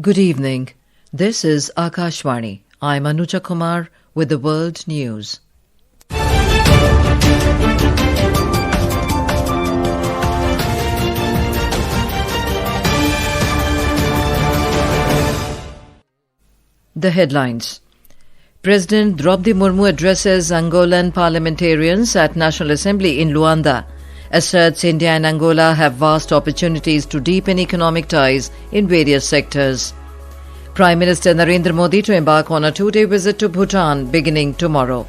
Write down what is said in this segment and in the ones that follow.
Good evening. This is Akashvani. I'm Anuja Kumar with the World News. The headlines. President Droupadi Murmu addresses Angolan Parliamentarians at National Assembly in Luanda. Asserts India and Angola have vast opportunities to deepen economic ties in various sectors. Prime Minister Narendra Modi to embark on a two-day visit to Bhutan beginning tomorrow.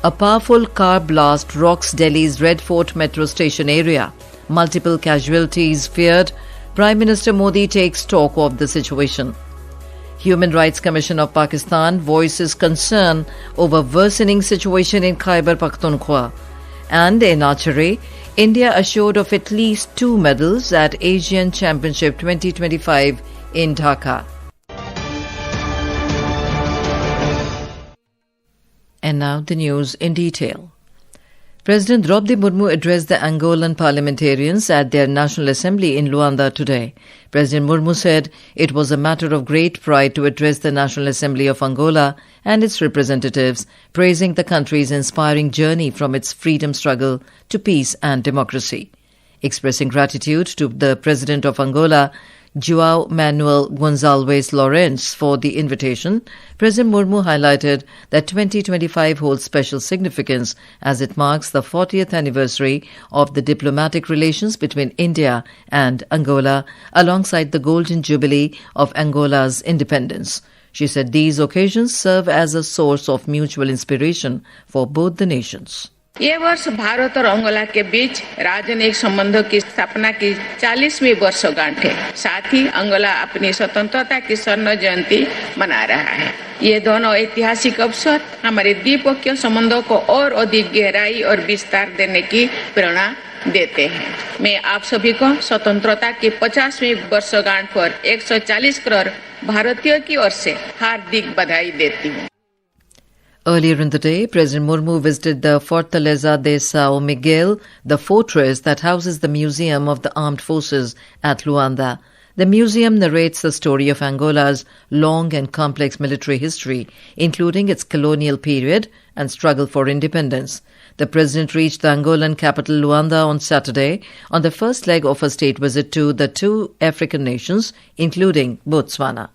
A powerful car blast rocks Delhi's Red Fort metro station area. Multiple casualties feared. Prime Minister Modi takes stock of the situation. Human Rights Commission of Pakistan voices concern over worsening situation in Khyber Pakhtunkhwa. And in archery, India assured of at least 2 medals at Asian Championship 2025 in Dhaka. And now the news in detail. President Droupadi Murmu addressed the Angolan Parliamentarians at their National Assembly in Luanda today. President Murmu said it was a matter of great pride to address the National Assembly of Angola and its representatives, praising the country's inspiring journey from its freedom struggle to peace and democracy. Expressing gratitude to the President of Angola, João Manuel Gonçalves Lorence, for the invitation, President Murmu highlighted that 2025 holds special significance as it marks the 40th anniversary of the diplomatic relations between India and Angola, alongside the Golden Jubilee of Angola's independence. She said these occasions serve as a source of mutual inspiration for both the nations. ये वर्ष भारत और Angola के बीच राजनयिक संबंधों की स्थापना की 40वीं वर्षगांठ है। साथ ही अंगोला अपनी स्वतंत्रता की स्वर्ण जयंती मना रहा है। ये दोनों ऐतिहासिक अवसर हमारे द्विपक्षीय संबंधों को और अधिक गहराई और विस्तार देने की प्रेरणा देते हैं। मैं आप सभी को स्वतंत्रता की 50वीं वर्षगांठ पर 140 करोड़ भारतीयों की ओर से हार्दिक बधाई देती हूँ। Earlier in the day, President Murmu visited the Fortaleza de São Miguel, the fortress that houses the Museum of the Armed Forces at Luanda. The museum narrates the story of Angola's long and complex military history, including its colonial period and struggle for independence. The President reached the Angolan capital Luanda on Saturday on the first leg of a state visit to the 2 African nations, including Botswana.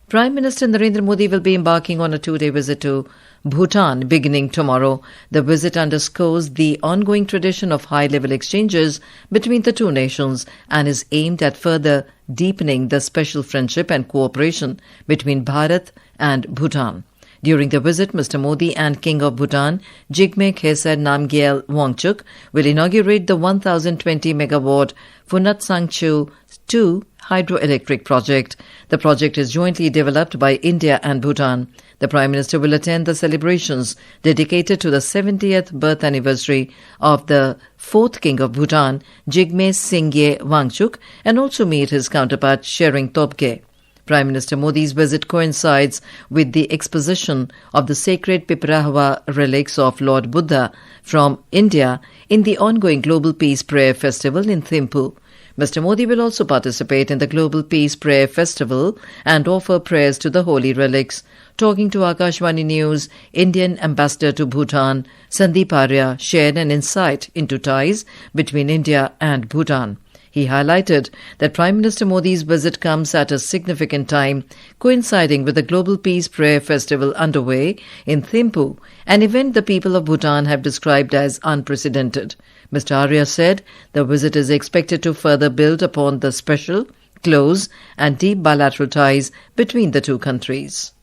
Prime Minister Narendra Modi will be embarking on a 2-day visit to Bhutan beginning tomorrow. The visit underscores the ongoing tradition of high-level exchanges between the two nations and is aimed at further deepening the special friendship and cooperation between Bharat and Bhutan. During the visit, Mr. Modi and King of Bhutan, Jigme Khesar Namgyel Wangchuk, will inaugurate the 1,020-megawatt Phuntsangchu 2 hydroelectric project. The project is jointly developed by India and Bhutan. The Prime Minister will attend the celebrations dedicated to the 70th birth anniversary of the 4th King of Bhutan, Jigme Singye Wangchuk, and also meet his counterpart Shering Tobge. Prime Minister Modi's visit coincides with the exposition of the sacred Piprahwa relics of Lord Buddha from India in the ongoing Global Peace Prayer Festival in Thimphu. Mr. Modi will also participate in the Global Peace Prayer Festival and offer prayers to the holy relics. Talking to Akashvani News, Indian Ambassador to Bhutan, Sandeep Arya, shared an insight into ties between India and Bhutan. He highlighted that Prime Minister Modi's visit comes at a significant time, coinciding with the Global Peace Prayer Festival underway in Thimphu, an event the people of Bhutan have described as unprecedented. Mr. Arya said the visit is expected to further build upon the special, close and deep bilateral ties between the two countries.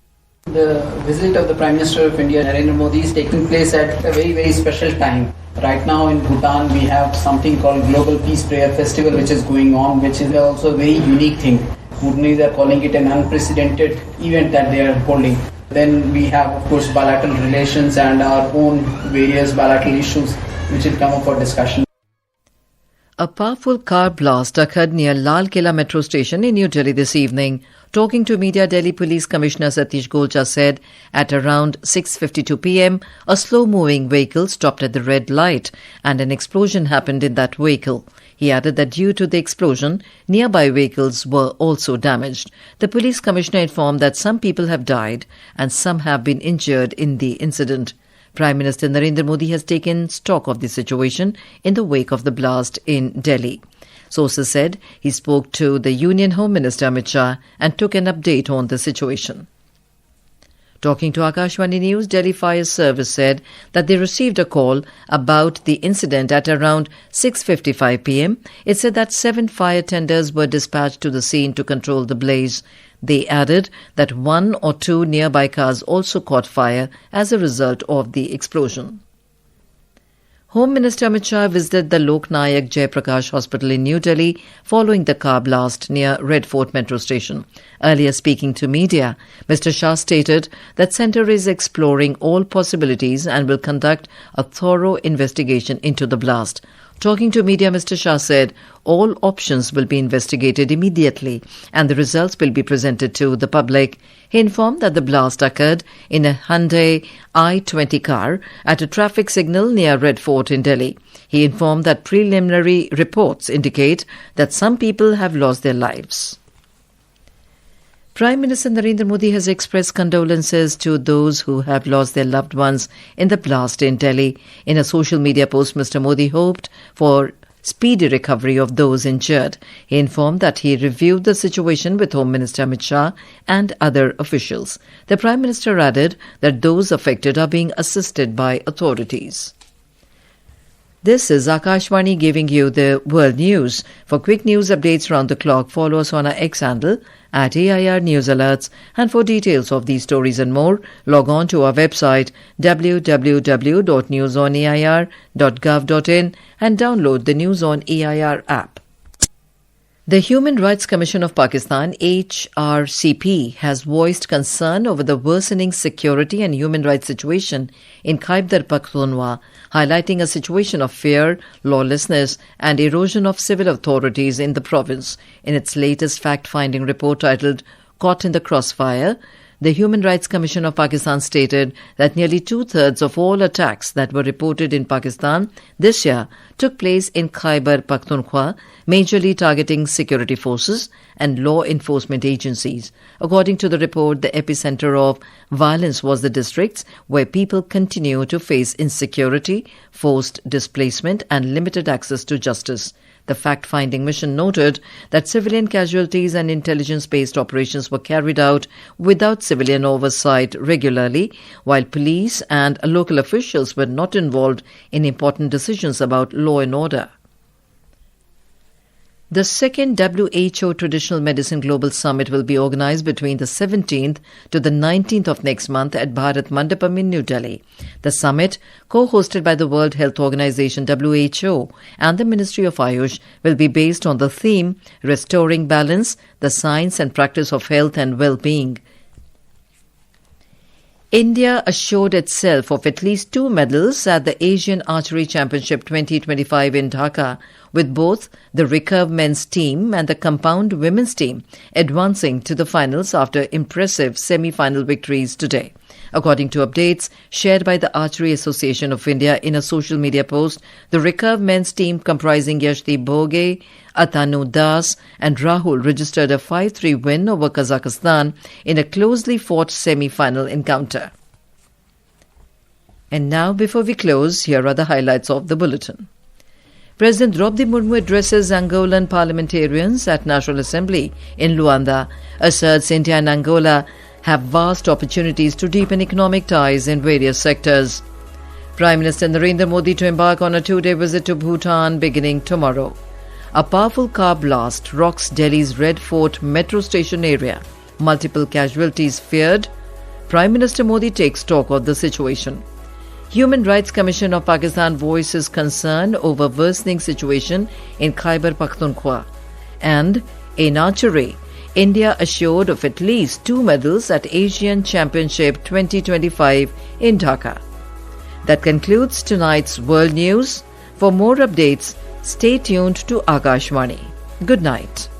The visit of the Prime Minister of India, Narendra Modi, is taking place at a very, very special time. Right now in Bhutan, we have something called Global Peace Prayer Festival, which is going on, which is also a very unique thing. Bhutanese are calling it an unprecedented event that they are holding. Then we have, of course, bilateral relations and our own various bilateral issues, which will come up for discussion. A powerful car blast occurred near Lal Killa metro station in New Delhi this evening. Talking to media, Delhi Police Commissioner Satish Golcha said at around 6:52 p.m, a slow-moving vehicle stopped at the red light and an explosion happened in that vehicle. He added that due to the explosion, nearby vehicles were also damaged. The police commissioner informed that some people have died and some have been injured in the incident. Prime Minister Narendra Modi has taken stock of the situation in the wake of the blast in Delhi. Sources said he spoke to the Union Home Minister Amit Shah and took an update on the situation. Talking to Akashvani News, Delhi Fire Service said that they received a call about the incident at around 6:55 p.m. It said that 7 fire tenders were dispatched to the scene to control the blaze. They added that 1 or 2 nearby cars also caught fire as a result of the explosion. Home Minister Amit Shah visited the Lok Nayak Jayaprakash Hospital in New Delhi following the car blast near Red Fort metro station. Earlier speaking to media, Mr. Shah stated that centre is exploring all possibilities and will conduct a thorough investigation into the blast. Talking to media, Mr. Shah said all options will be investigated immediately and the results will be presented to the public. He informed that the blast occurred in a Hyundai i20 car at a traffic signal near Red Fort in Delhi. He informed that preliminary reports indicate that some people have lost their lives. Prime Minister Narendra Modi has expressed condolences to those who have lost their loved ones in the blast in Delhi. In a social media post, Mr. Modi hoped for speedy recovery of those injured. He informed that he reviewed the situation with Home Minister Amit Shah and other officials. The Prime Minister added that those affected are being assisted by authorities. This is Akashvani giving you the world news. For quick news updates round the clock, follow us on our X handle at AIR News Alerts. And for details of these stories and more, log on to our website www.newsonair.gov.in and download the News on AIR app. The Human Rights Commission of Pakistan, HRCP, has voiced concern over the worsening security and human rights situation in Khyber Pakhtunkhwa, highlighting a situation of fear, lawlessness and erosion of civil authorities in the province. In its latest fact-finding report titled Caught in the Crossfire, the Human Rights Commission of Pakistan stated that nearly 2/3 of all attacks that were reported in Pakistan this year took place in Khyber Pakhtunkhwa, majorly targeting security forces and law enforcement agencies. According to the report, the epicenter of violence was the districts where people continue to face insecurity, forced displacement and limited access to justice. The fact-finding mission noted that civilian casualties and intelligence-based operations were carried out without civilian oversight regularly, while police and local officials were not involved in important decisions about law and order. The second WHO Traditional Medicine Global Summit will be organized between the 17th to the 19th of next month at Bharat Mandapam in New Delhi. The summit, co-hosted by the World Health Organization WHO and the Ministry of Ayush, will be based on the theme Restoring Balance, the Science and Practice of Health and Well-being. India assured itself of at least 2 medals at the Asian Archery Championship 2025 in Dhaka, with both the recurve men's team and the compound women's team advancing to the finals after impressive semi-final victories today. According to updates shared by the Archery Association of India in a social media post, the recurve men's team comprising Yashdeep Bhoge, Atanu Das and Rahul registered a 5-3 win over Kazakhstan in a closely fought semi-final encounter. And now, before we close, here are the highlights of the bulletin. President Droupadi Murmu addresses Angolan Parliamentarians at National Assembly in Luanda, asserts India and Angola have vast opportunities to deepen economic ties in various sectors. Prime Minister Narendra Modi to embark on a 2-day visit to Bhutan beginning tomorrow. A powerful car blast rocks Delhi's Red Fort metro station area. Multiple casualties feared. Prime Minister Modi takes stock of the situation. Human Rights Commission of Pakistan voices concern over worsening situation in Khyber Pakhtunkhwa. And in archery, India assured of at least 2 medals at Asian Championship 2025 in Dhaka. That concludes tonight's World News. For more updates, stay tuned to Akashvani. Good night.